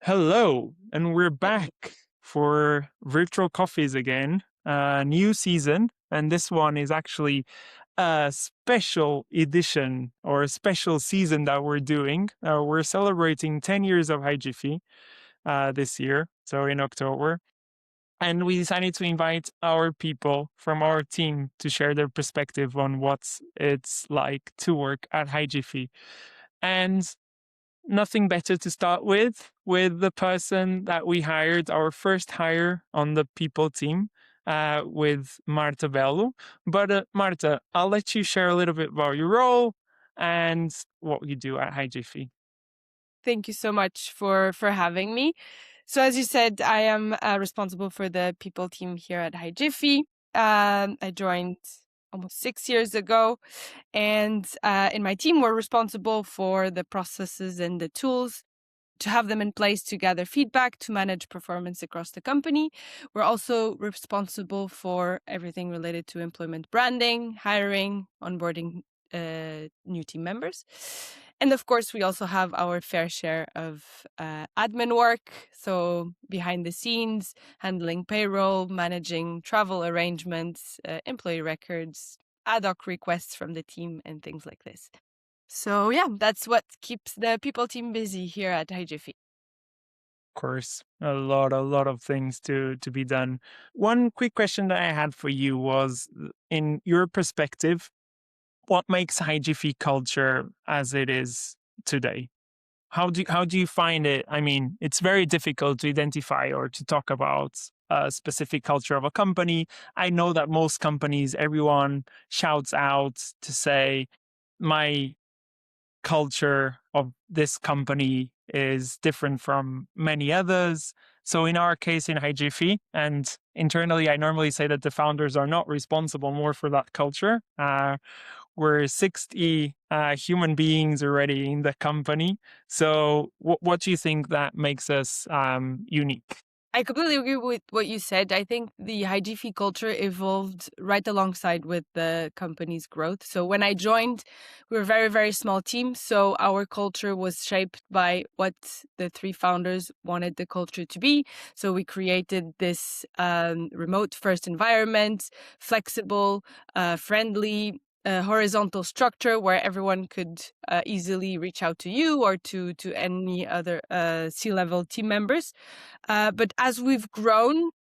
Hello, and we're back for virtual coffees again. New season, and this one is actually a special edition or a special season that we're doing. We're celebrating 10 years of HiJiffy this year, so in October. And we decided to invite our people from our team to share their perspective on what it's like to work at HiJiffy. And nothing better to start with the person that we hired, our first hire on the people team, with Marta Bello. But Marta, I'll let you share a little bit about your role and what you do at HiJiffy. Thank you so much for having me. So as you said, I am responsible for the people team here at HiJiffy. I joined almost 6 years ago, and in my team, we're responsible for the processes and the tools to have them in place to gather feedback, to manage performance across the company. We're also responsible for everything related to employment branding, hiring, onboarding new team members. And of course, we also have our fair share of admin work. So behind the scenes, handling payroll, managing travel arrangements, employee records, ad hoc requests from the team, and things like this. So yeah, that's what keeps the people team busy here at HiJiffy. Of course, a lot of things to be done. One quick question that I had for you was, in your perspective, what makes HiJiffy culture as it is today? How do you find it? I mean, it's very difficult to identify or to talk about a specific culture of a company. I know that most companies, everyone shouts out to say, my culture of this company is different from many others. So in our case in HiJiffy, and internally, I normally say that the founders are not responsible more for that culture. We're 60 human beings already in the company. So what do you think that makes us unique? I completely agree with what you said. I think the HiJiffy culture evolved right alongside with the company's growth. So when I joined, we were a very, very small team. So our culture was shaped by what the three founders wanted the culture to be. So we created this remote first environment, flexible, friendly, horizontal structure where everyone could easily reach out to you or to any other C-level team members. But as we've grown,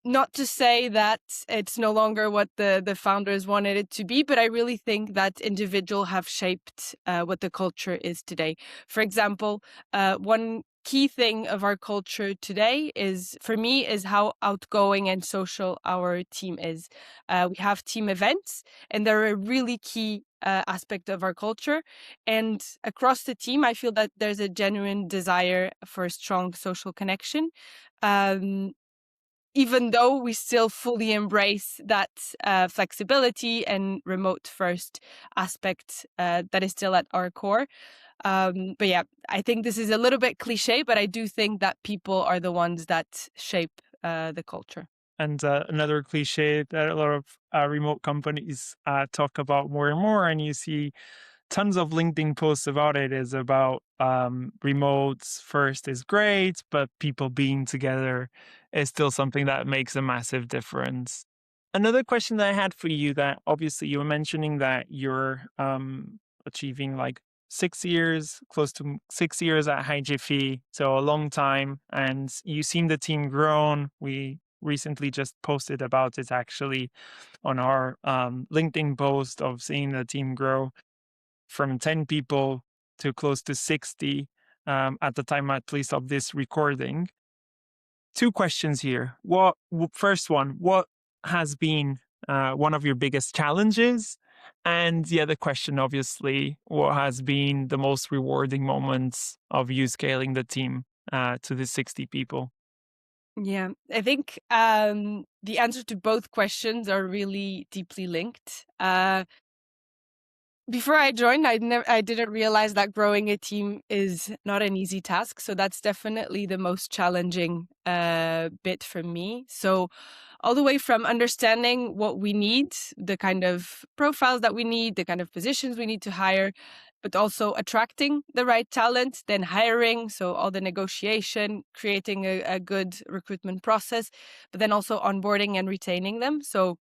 not to say that it's no longer what the founders wanted it to be, but I really think that individuals have shaped what the culture is today. For example, one key thing of our culture today is, for me, is how outgoing and social our team is. We have team events, and they're a really key aspect of our culture. And across the team, I feel that there's a genuine desire for a strong social connection. Um, Even though we still fully embrace that flexibility and remote first aspect that is still at our core. But yeah, I think this is a little bit cliche, but I do think that people are the ones that shape the culture. And another cliche that a lot of remote companies talk about more and more, and you see tons of LinkedIn posts about it, is about remotes first is great, but people being together is still something that makes a massive difference. Another question that I had for you, that obviously you were mentioning that you're achieving like 6 years, close to 6 years at HiJiffy, so a long time, and you've seen the team grown. We recently just posted about it actually on our LinkedIn post of seeing the team grow from 10 people to close to 60 at the time, at least, of this recording. Two questions here. First one, what has been one of your biggest challenges? And the other question, obviously, what has been the most rewarding moments of you scaling the team to the 60 people? Yeah, I think the answer to both questions are really deeply linked. Before I joined, I didn't realize that growing a team is not an easy task. So that's definitely the most challenging bit for me. So all the way from understanding what we need, the kind of profiles that we need, the kind of positions we need to hire, but also attracting the right talent, then hiring, so all the negotiation, creating a good recruitment process, but then also onboarding and retaining them. So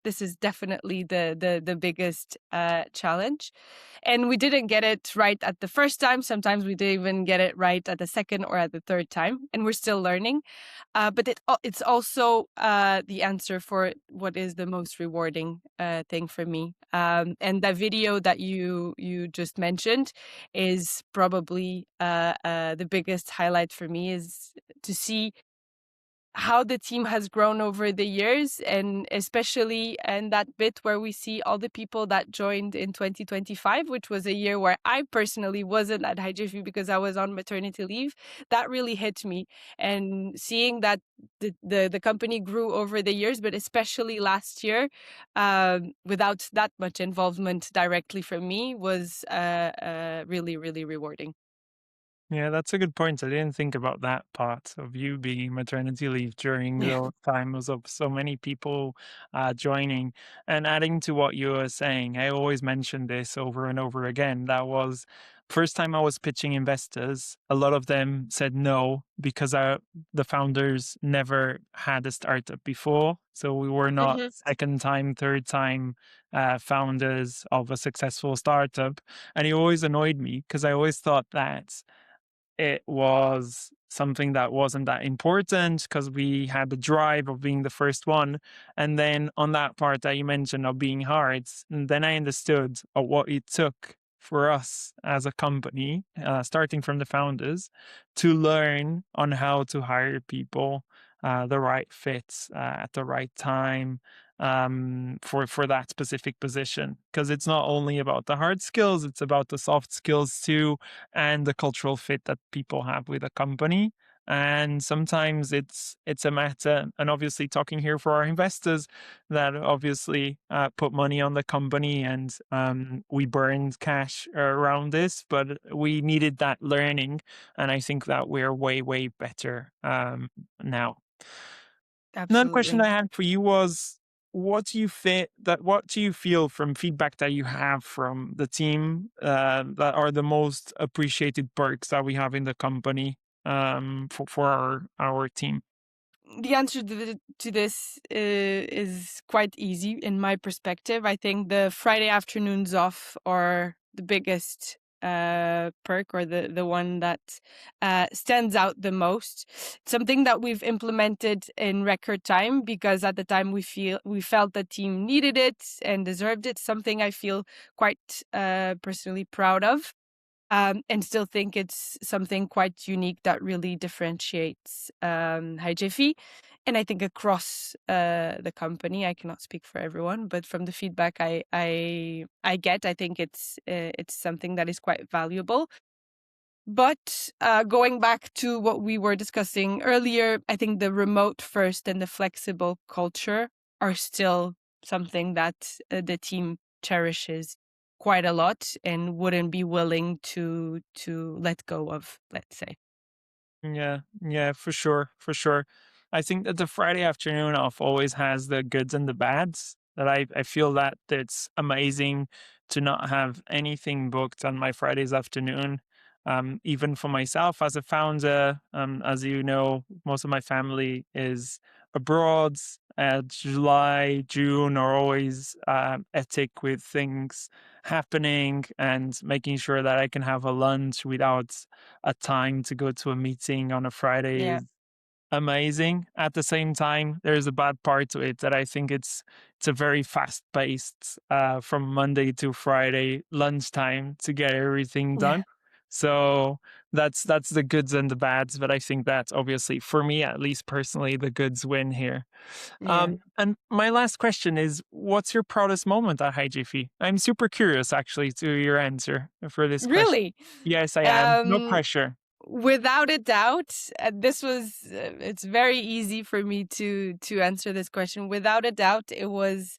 this is definitely the biggest challenge. And we didn't get it right at the first time. Sometimes we didn't even get it right at the second or at the third time, and we're still learning. But it's also the answer for what is the most rewarding thing for me. And the video that you just mentioned is probably the biggest highlight for me, is to see how the team has grown over the years, and especially in that bit where we see all the people that joined in 2025, which was a year where I personally wasn't at HiJiffy because I was on maternity leave. That really hit me, and seeing that the company grew over the years, but especially last year, without that much involvement directly from me, was really, really rewarding. Yeah, that's a good point. I didn't think about that part of you being maternity leave during Yeah. the times of so many people joining. And adding to what you were saying, I always mention this over and over again. That was first time I was pitching investors. A lot of them said no because the founders never had a startup before. So we were not Hmm. second time, third time founders of a successful startup. And it always annoyed me because I always thought that it was something that wasn't that important because we had the drive of being the first one. And then on that part that you mentioned of being hard, and then I understood what it took for us as a company, starting from the founders, to learn on how to hire people, the right fits at the right time, for that specific position. Because it's not only about the hard skills, it's about the soft skills too, and the cultural fit that people have with a company. And sometimes it's a matter, and obviously talking here for our investors that obviously put money on the company, and we burned cash around this, but we needed that learning, and I think that we're way better now. Another question I Absolutely. had for you was, what do you feel from feedback that you have from the team, that are the most appreciated perks that we have in the company, for our team? The answer to this is quite easy in my perspective. I think the Friday afternoons off are the biggest perk, or the one that stands out the most. Something that we've implemented in record time, because at the time we felt the team needed it and deserved it. Something I feel quite personally proud of, and still think it's something quite unique that really differentiates HiJiffy. And I think across the company, I cannot speak for everyone, but from the feedback I get, I think it's something that is quite valuable. But going back to what we were discussing earlier, I think the remote first and the flexible culture are still something that the team cherishes quite a lot and wouldn't be willing to let go of, let's say. Yeah, yeah, for sure, for sure. I think that the Friday afternoon off always has the goods and the bads. That I feel that it's amazing to not have anything booked on my Fridays afternoon. Even for myself as a founder, as you know, most of my family is abroad. July, June are always hectic with things happening, and making sure that I can have a lunch without a time to go to a meeting on a Friday Yeah, is amazing. At the same time, there's a bad part to it that I think it's a very fast paced, from Monday to Friday lunchtime to get everything yeah, done. So that's the goods and the bads, but I think that obviously for me, at least personally, the goods win here. yeah. And my last question is, what's your proudest moment at HiJiffy? I'm super curious actually to your answer for this question. Really? Yes, I am. No Um, pressure. Without a doubt, this was it's very easy for me to answer this question. Without a doubt, it was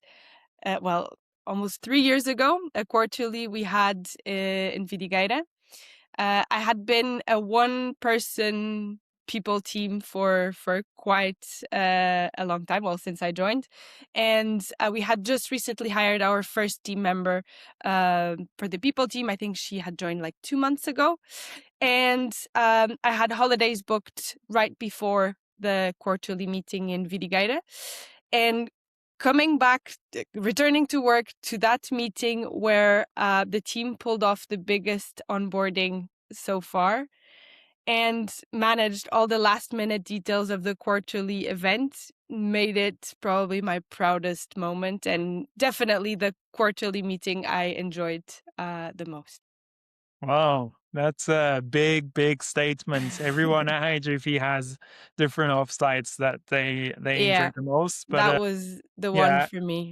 well, almost 3 years ago, a quarterly we had in Vidigueira. I had been a one person people team for quite a long time, well, since I joined. And we had just recently hired our first team member for the people team. I think she had joined like 2 months ago. And I had holidays booked right before the quarterly meeting in Vidigueira. And coming back, returning to work to that meeting where the team pulled off the biggest onboarding so far and managed all the last minute details of the quarterly event made it probably my proudest moment, and definitely the quarterly meeting I enjoyed the most. Wow, that's a big, big statement. Everyone at HiJiffy has different offsites that they enjoy Yeah, the most, but that was the one yeah, for me.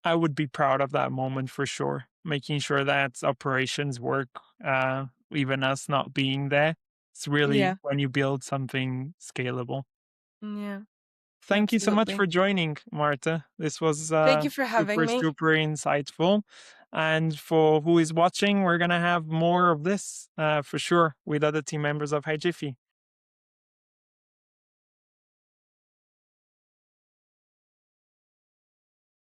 I would be proud of that moment for sure. Making sure that operations work, even us not being there. It's really Yeah, when you build something scalable. yeah, Thank you so much absolutely. for joining, Marta. This was Thank you for having super, me. super insightful. And for who is watching, we're going to have more of this for sure with other team members of HiJiffy.